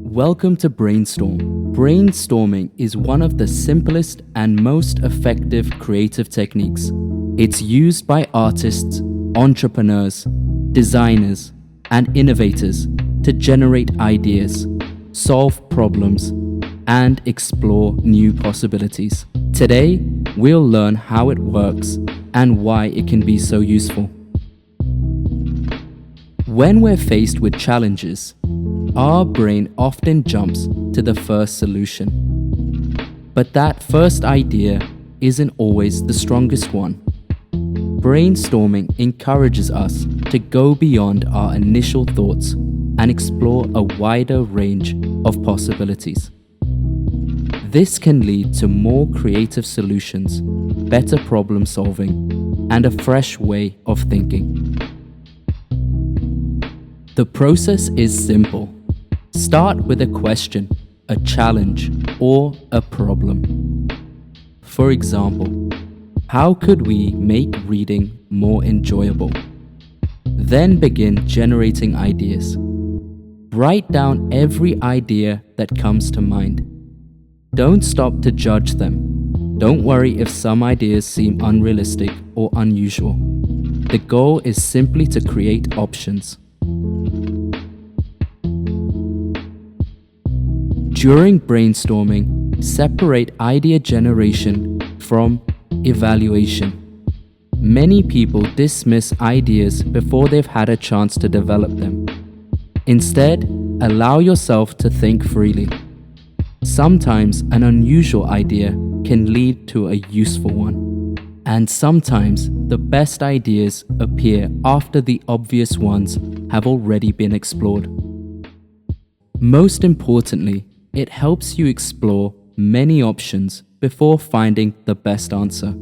Welcome to Brainstorm. Brainstorming is one of the simplest and most effective creative techniques. It's used by artists, entrepreneurs, designers, and innovators to generate ideas, solve problems, and explore new possibilities. Today, we'll learn how it works and why it can be so useful. When we're faced with challenges, our brain often jumps to the first solution. But that first idea isn't always the strongest one. Brainstorming encourages us to go beyond our initial thoughts and explore a wider range of possibilities. This can lead to more creative solutions, better problem solving, and a fresh way of thinking. The process is simple. Start with a question, a challenge, or a problem. For example, how could we make reading more enjoyable? Then begin generating ideas. Write down every idea that comes to mind. Don't stop to judge them. Don't worry if some ideas seem unrealistic or unusual. The goal is simply to create options. During brainstorming, separate idea generation from evaluation. Many people dismiss ideas before they've had a chance to develop them. Instead, allow yourself to think freely. Sometimes an unusual idea can lead to a useful one, and sometimes the best ideas appear after the obvious ones have already been explored. Most importantly, it helps you explore many options before finding the best answer.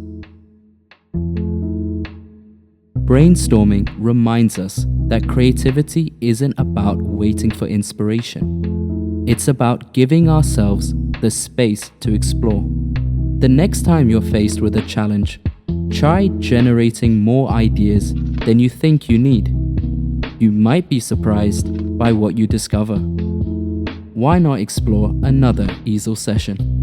Brainstorming reminds us that creativity isn't about waiting for inspiration. It's about giving ourselves the space to explore. The next time you're faced with a challenge, try generating more ideas than you think you need. You might be surprised by what you discover. Why not explore another ESYL session?